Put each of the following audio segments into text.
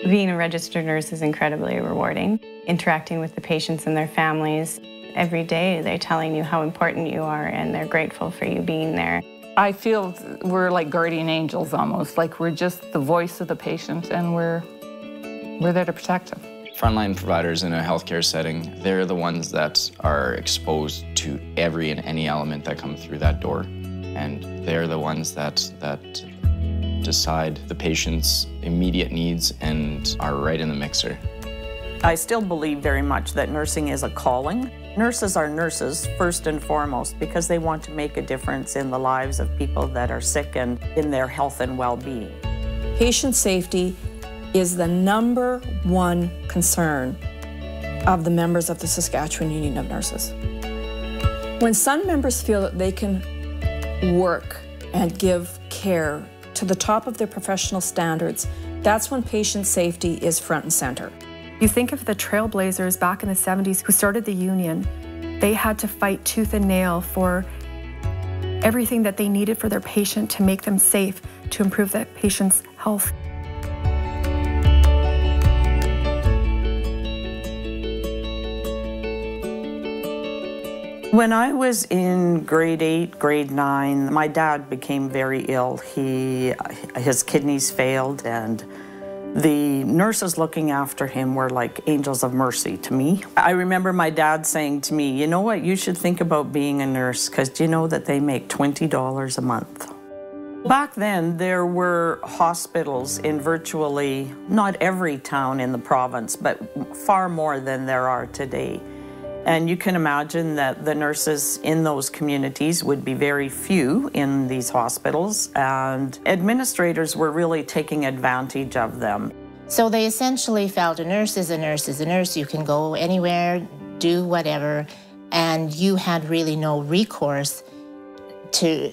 Being a registered nurse is incredibly rewarding. Interacting with the patients and their families, every day they're telling you how important you are and they're grateful for you being there. I feel we're like guardian angels almost, like we're just the voice of the patient and we're there to protect them. Frontline providers in a healthcare setting, they're the ones that are exposed to every and any element that comes through that door. And they're the ones that decide the patient's immediate needs and are right in the mixer. I still believe very much that nursing is a calling. Nurses are nurses first and foremost because they want to make a difference in the lives of people that are sick and in their health and well-being. Patient safety is the #1 concern of the members of the Saskatchewan Union of Nurses. When some members feel that they can work and give care to the top of their professional standards, that's when patient safety is front and center. You think of the trailblazers back in the 70s who started the union. They had to fight tooth and nail for everything that they needed for their patient to make them safe, to improve that patient's health. When I was in grade 8, grade 9, my dad became very ill. His kidneys failed, and the nurses looking after him were like angels of mercy to me. I remember my dad saying to me, you know what, you should think about being a nurse because do you know that they make $20 a month? Back then, there were hospitals in virtually not every town in the province, but far more than there are today. And you can imagine that the nurses in those communities would be very few in these hospitals, and administrators were really taking advantage of them. So they essentially felt a nurse is a nurse is a nurse. You can go anywhere, do whatever, and you had really no recourse to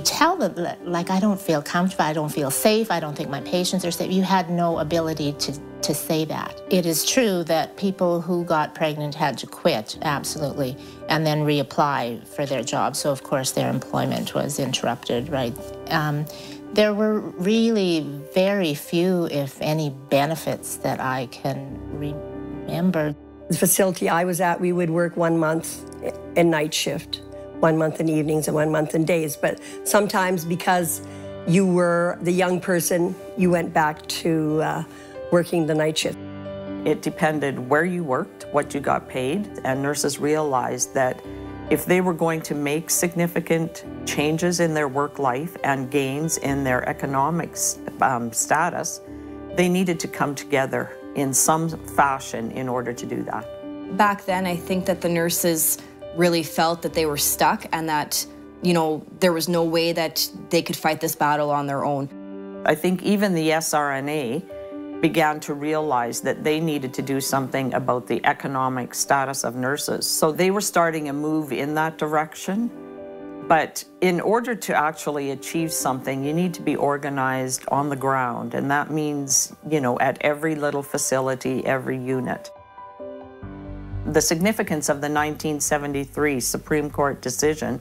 tell them, like, I don't feel comfortable, I don't feel safe, I don't think my patients are safe. You had no ability to say that. It is true that people who got pregnant had to quit, absolutely, and then reapply for their job. So, of course, their employment was interrupted, right? There were really very few, if any, benefits that I can remember. The facility I was at, we would work 1 month in night shift, 1 month in evenings and 1 month in days. But sometimes because you were the young person, you went back to working the night shift. It depended where you worked, what you got paid, and nurses realized that if they were going to make significant changes in their work life and gains in their economic status, they needed to come together in some fashion in order to do that. Back then, I think that the nurses really felt that they were stuck and that, you know, there was no way that they could fight this battle on their own. I think even the SRNA began to realize that they needed to do something about the economic status of nurses. So they were starting a move in that direction. But in order to actually achieve something, you need to be organized on the ground. And that means, you know, at every little facility, every unit. The significance of the 1973 Supreme Court decision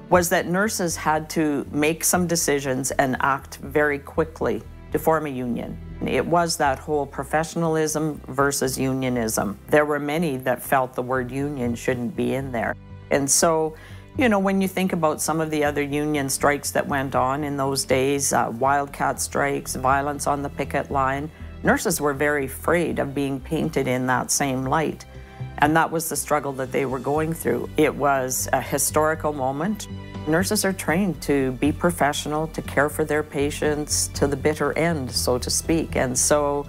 was that nurses had to make some decisions and act very quickly to form a union. It was that whole professionalism versus unionism. There were many that felt the word union shouldn't be in there. And so, you know, when you think about some of the other union strikes that went on in those days, wildcat strikes, violence on the picket line, nurses were very afraid of being painted in that same light. And that was the struggle that they were going through. It was a historical moment. Nurses are trained to be professional, to care for their patients to the bitter end, so to speak. And so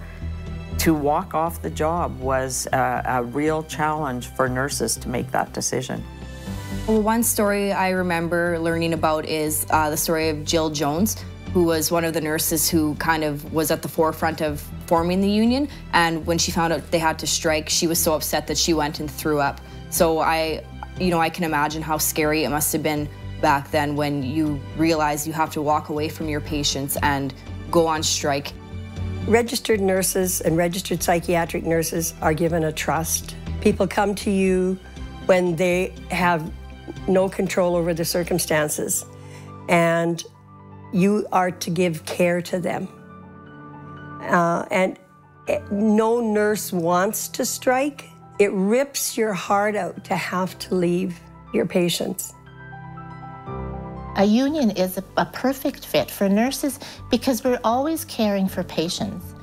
to walk off the job was a real challenge for nurses to make that decision. Well, one story I remember learning about is the story of Jill Jones, who was one of the nurses who kind of was at the forefront of forming the union. And when she found out they had to strike, she was so upset that she went and threw up. So I can imagine how scary it must have been back then when you realize you have to walk away from your patients and go on strike. Registered nurses and registered psychiatric nurses are given a trust. People come to you when they have no control over the circumstances, and you are to give care to them. And no nurse wants to strike. It rips your heart out to have to leave your patients. A union is a perfect fit for nurses because we're always caring for patients.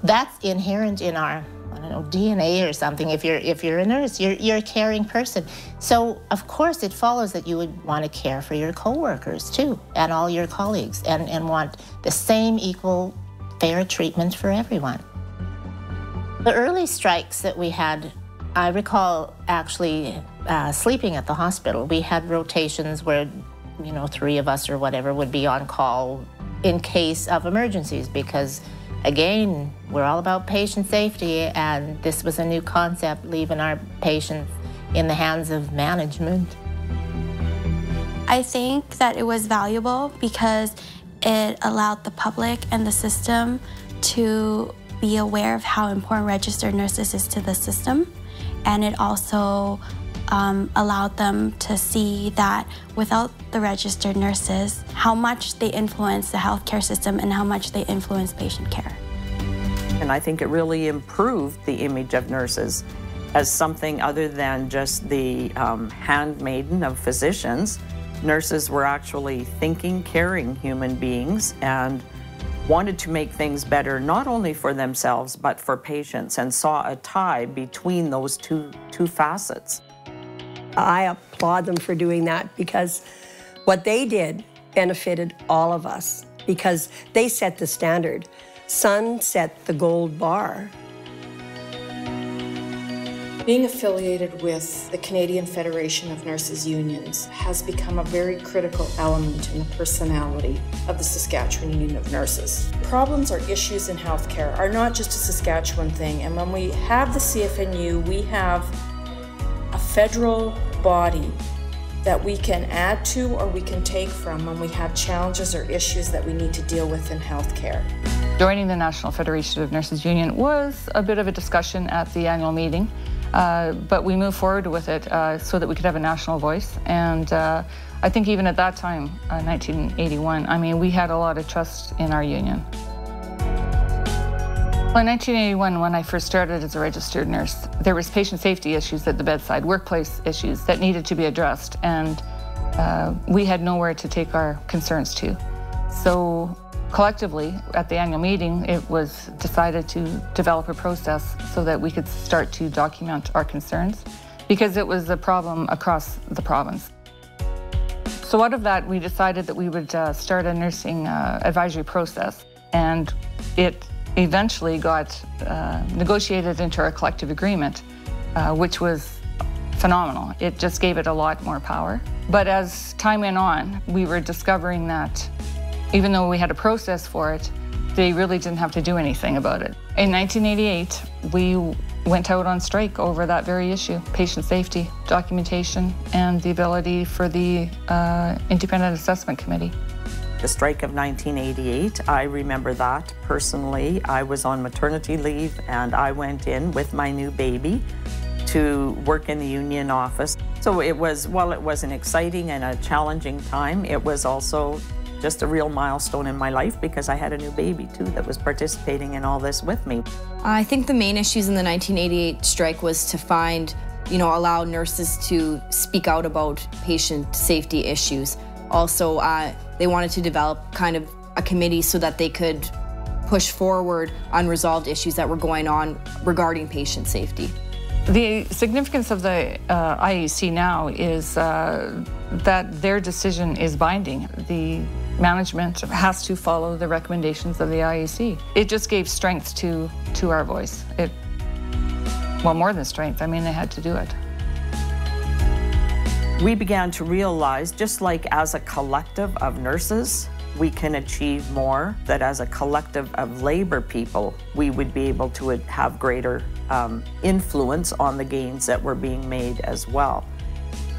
That's inherent in our, I don't know, DNA or something. If you're a nurse, you're a caring person. So of course it follows that you would want to care for your coworkers too, and all your colleagues, and want the same equal fair treatment for everyone. The early strikes that we had, I recall actually sleeping at the hospital. We had rotations where, you know, 3 of us or whatever would be on call in case of emergencies because, again, we're all about patient safety, and this was a new concept, leaving our patients in the hands of management. I think that it was valuable because it allowed the public and the system to be aware of how important registered nurses is to the system, and it also allowed them to see that without the registered nurses, how much they influence the healthcare system and how much they influence patient care. And I think it really improved the image of nurses as something other than just the handmaiden of physicians. Nurses were actually thinking, caring human beings and wanted to make things better, not only for themselves, but for patients, and saw a tie between those two facets. I applaud them for doing that because what they did benefited all of us because they set the standard. Sun set the gold bar. Being affiliated with the Canadian Federation of Nurses Unions has become a very critical element in the personality of the Saskatchewan Union of Nurses. Problems or issues in healthcare are not just a Saskatchewan thing, and when we have the CFNU, we have a federal body that we can add to or we can take from when we have challenges or issues that we need to deal with in healthcare. Joining the National Federation of Nurses Union was a bit of a discussion at the annual meeting, but we moved forward with it so that we could have a national voice. And I think even at that time, 1981, I mean, we had a lot of trust in our union. Well, in 1981, when I first started as a registered nurse, there was patient safety issues at the bedside, workplace issues that needed to be addressed, and we had nowhere to take our concerns to. So collectively, at the annual meeting, it was decided to develop a process so that we could start to document our concerns, because it was a problem across the province. So out of that, we decided that we would start a nursing advisory process, and it eventually got negotiated into our collective agreement, which was phenomenal. It just gave it a lot more power. But as time went on, we were discovering that even though we had a process for it, they really didn't have to do anything about it. In 1988, we went out on strike over that very issue, patient safety, documentation, and the ability for the Independent Assessment Committee. The strike of 1988, I remember that personally. I was on maternity leave and I went in with my new baby to work in the union office. So it was, while it was an exciting and a challenging time, it was also just a real milestone in my life because I had a new baby too that was participating in all this with me. I think the main issues in the 1988 strike was to find, allow nurses to speak out about patient safety issues. Also, they wanted to develop kind of a committee so that they could push forward unresolved issues that were going on regarding patient safety. The significance of the IEC now is that their decision is binding. The management has to follow the recommendations of the IEC. It just gave strength to our voice. Well, more than strength, I mean, they had to do it. We began to realize, just like as a collective of nurses, we can achieve more, that as a collective of labor people, we would be able to have greater influence on the gains that were being made as well.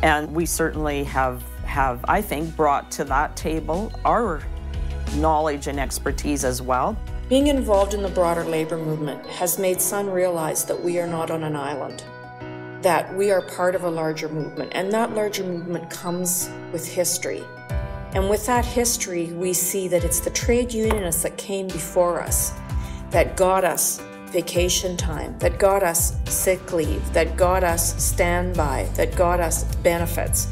And we certainly have, I think, brought to that table our knowledge and expertise as well. Being involved in the broader labor movement has made Sun realize that we are not on an island, that we are part of a larger movement, and that larger movement comes with history. And with that history, we see that it's the trade unionists that came before us that got us vacation time, that got us sick leave, that got us standby, that got us benefits.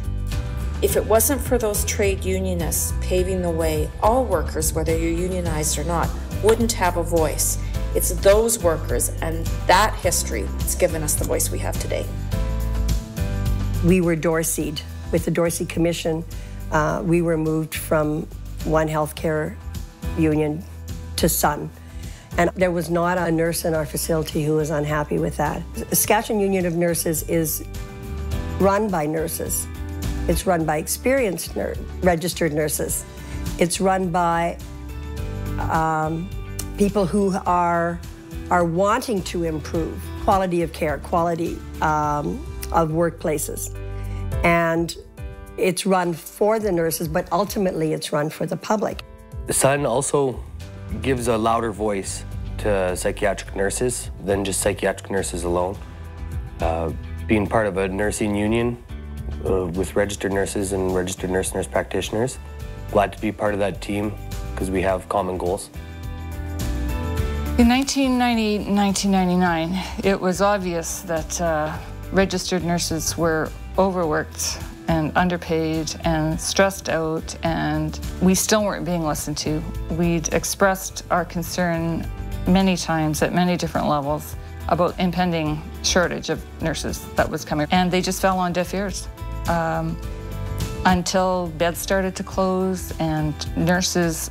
If it wasn't for those trade unionists paving the way, all workers, whether you're unionized or not, wouldn't have a voice. It's those workers and that history that's given us the voice we have today. We were Dorsey'd. With the Dorsey Commission, we were moved from one healthcare union to Sun. And there was not a nurse in our facility who was unhappy with that. The Saskatchewan Union of Nurses is run by nurses. It's run by experienced registered nurses. It's run by people who are wanting to improve quality of care, quality of workplaces. And it's run for the nurses, but ultimately it's run for the public. The Sun also gives a louder voice to psychiatric nurses than just psychiatric nurses alone. Being part of a nursing union with registered nurses and registered nurse practitioners, glad to be part of that team because we have common goals. In 1999, it was obvious that registered nurses were overworked and underpaid and stressed out, and we still weren't being listened to. We'd expressed our concern many times at many different levels about impending shortage of nurses that was coming, and they just fell on deaf ears. Until beds started to close and nurses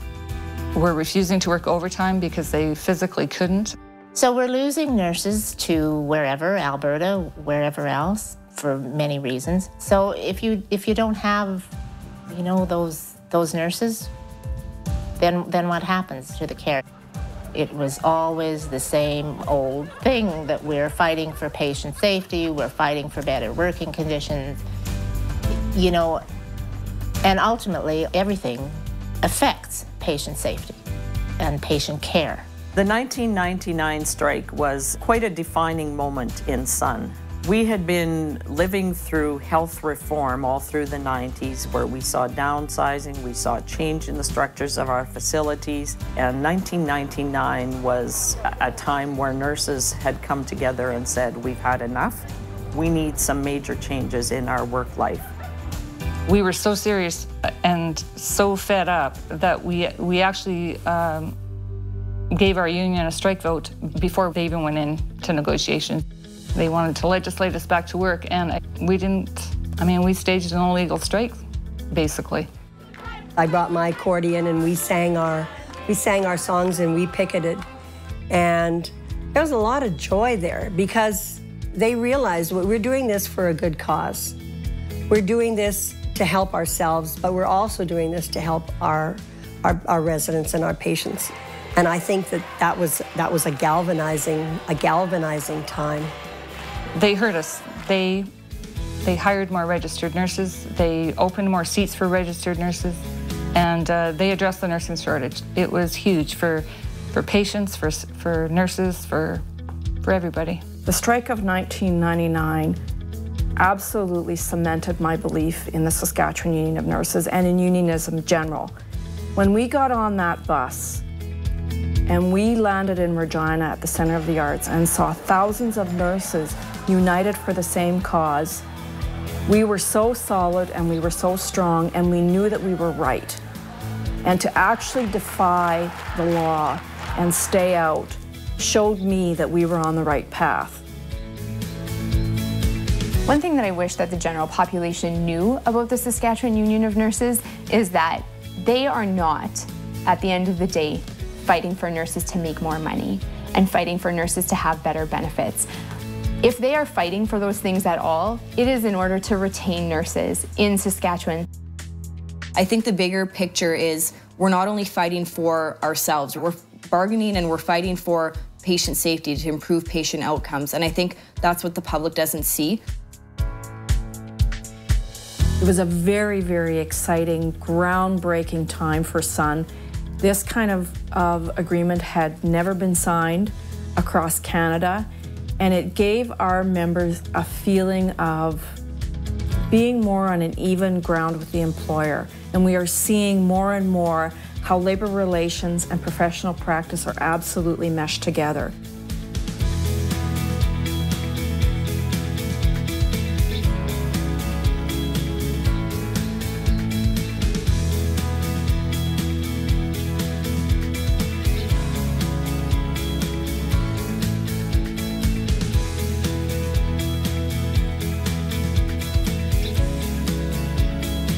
were refusing to work overtime because they physically couldn't. So we're losing nurses to wherever, Alberta, wherever else, for many reasons. So if you don't have, you know, those nurses, then what happens to the care? It was always the same old thing that we're fighting for patient safety, we're fighting for better working conditions, you know, and ultimately everything affects patient safety and patient care. The 1999 strike was quite a defining moment in Sun. We had been living through health reform all through the 90s, where we saw downsizing, we saw change in the structures of our facilities, and 1999 was a time where nurses had come together and said, we've had enough. We need some major changes in our work life. We were so serious and so fed up that we actually gave our union a strike vote before they even went into negotiations. They wanted to legislate us back to work, and we didn't. I mean, we staged an illegal strike, basically. I brought my accordion and we sang our songs and we picketed. And there was a lot of joy there because they realized we're doing this for a good cause. We're doing this to help ourselves, but we're also doing this to help our residents and our patients. And I think that was a galvanizing time. They heard us. They hired more registered nurses. They opened more seats for registered nurses, and they addressed the nursing shortage. It was huge for patients, for nurses, for everybody. The strike of 1999 absolutely cemented my belief in the Saskatchewan Union of Nurses and in unionism in general. When we got on that bus and we landed in Regina at the Centre of the Arts and saw thousands of nurses united for the same cause, we were so solid and we were so strong and we knew that we were right. And to actually defy the law and stay out showed me that we were on the right path. One thing that I wish that the general population knew about the Saskatchewan Union of Nurses is that they are not, at the end of the day, fighting for nurses to make more money and fighting for nurses to have better benefits. If they are fighting for those things at all, it is in order to retain nurses in Saskatchewan. I think the bigger picture is we're not only fighting for ourselves, we're bargaining and we're fighting for patient safety to improve patient outcomes. And I think that's what the public doesn't see. It was a very, very exciting, groundbreaking time for Sun. This kind of agreement had never been signed across Canada, and it gave our members a feeling of being more on an even ground with the employer. And we are seeing more and more how labor relations and professional practice are absolutely meshed together.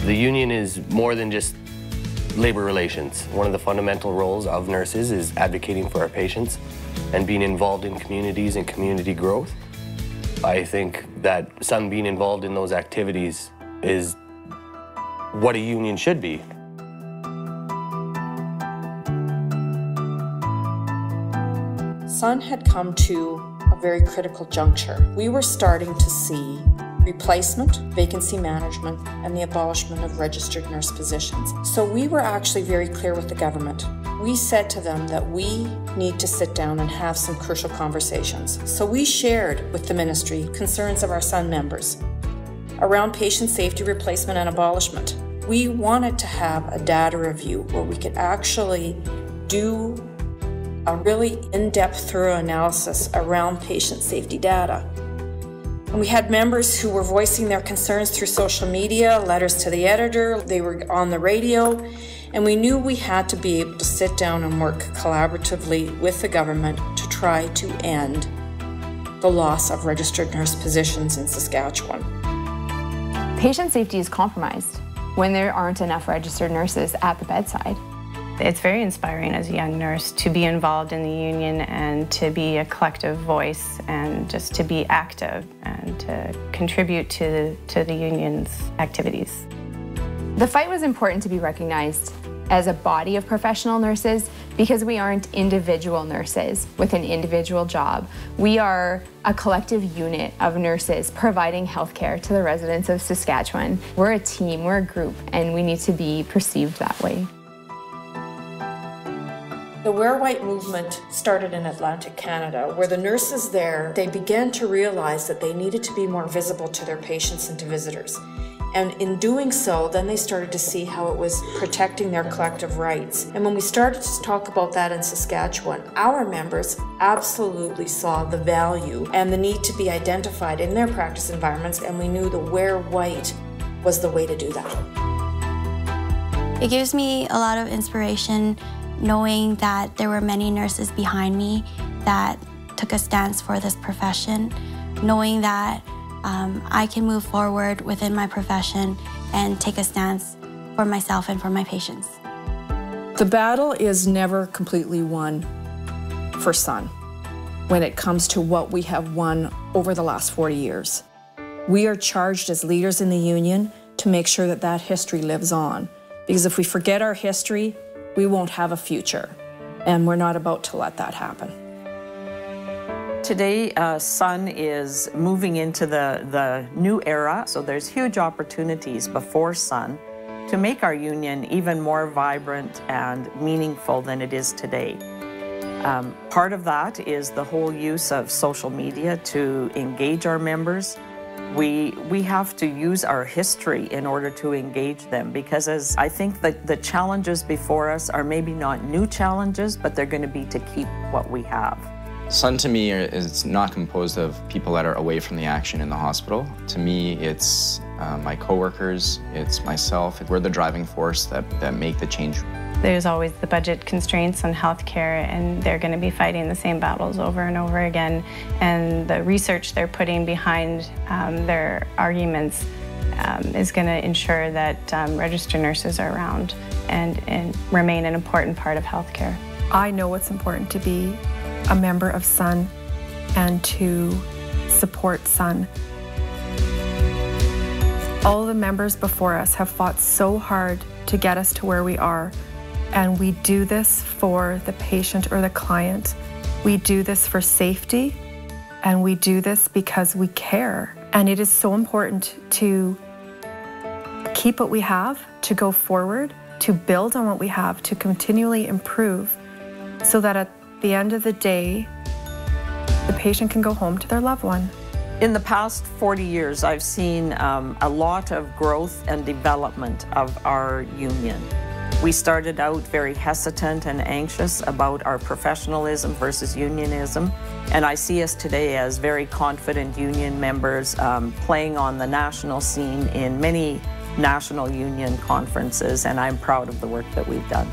The union is more than just labor relations. One of the fundamental roles of nurses is advocating for our patients and being involved in communities and community growth. I think that some being involved in those activities is what a union should be. SUN had come to a very critical juncture. We were starting to see replacement, vacancy management, and the abolishment of registered nurse positions. So we were actually very clear with the government. We said to them that we need to sit down and have some crucial conversations. So we shared with the ministry concerns of our SUN members around patient safety, replacement, and abolishment. We wanted to have a data review where we could actually do a really in-depth, thorough analysis around patient safety data. And we had members who were voicing their concerns through social media, letters to the editor, they were on the radio, and we knew we had to be able to sit down and work collaboratively with the government to try to end the loss of registered nurse positions in Saskatchewan. Patient safety is compromised when there aren't enough registered nurses at the bedside. It's very inspiring as a young nurse to be involved in the union and to be a collective voice and just to be active and to contribute to the union's activities. The fight was important to be recognized as a body of professional nurses because we aren't individual nurses with an individual job. We are a collective unit of nurses providing healthcare to the residents of Saskatchewan. We're a team, we're a group, and we need to be perceived that way. The Wear White movement started in Atlantic Canada, where the nurses there, they began to realize that they needed to be more visible to their patients and to visitors. And in doing so, then they started to see how it was protecting their collective rights. And when we started to talk about that in Saskatchewan, our members absolutely saw the value and the need to be identified in their practice environments, and we knew the Wear White was the way to do that. It gives me a lot of inspiration knowing that there were many nurses behind me that took a stance for this profession, knowing that I can move forward within my profession and take a stance for myself and for my patients. The battle is never completely won for SUN when it comes to what we have won over the last 40 years. We are charged as leaders in the union to make sure that that history lives on, because if we forget our history, we won't have a future, and we're not about to let that happen. Today, SUN is moving into the new era, so there's huge opportunities before SUN to make our union even more vibrant and meaningful than it is today. Part of that is the whole use of social media to engage our members. We have to use our history in order to engage them, because as I think that the challenges before us are maybe not new challenges, but they're going to be to keep what we have. SUN to me is not composed of people that are away from the action in the hospital. To me, it's my coworkers, it's myself. We're the driving force that make the change. There's always the budget constraints on healthcare, and they're going to be fighting the same battles over and over again. And the research they're putting behind their arguments is going to ensure that registered nurses are around and remain an important part of healthcare. I know what's important to be a member of SUN and to support SUN. All the members before us have fought so hard to get us to where we are, and we do this for the patient or the client. We do this for safety, and we do this because we care. And it is so important to keep what we have, to go forward, to build on what we have, to continually improve, so that at the end of the day, the patient can go home to their loved one. In the past 40 years, I've seen a lot of growth and development of our union. We started out very hesitant and anxious about our professionalism versus unionism, and I see us today as very confident union members playing on the national scene in many national union conferences, and I'm proud of the work that we've done.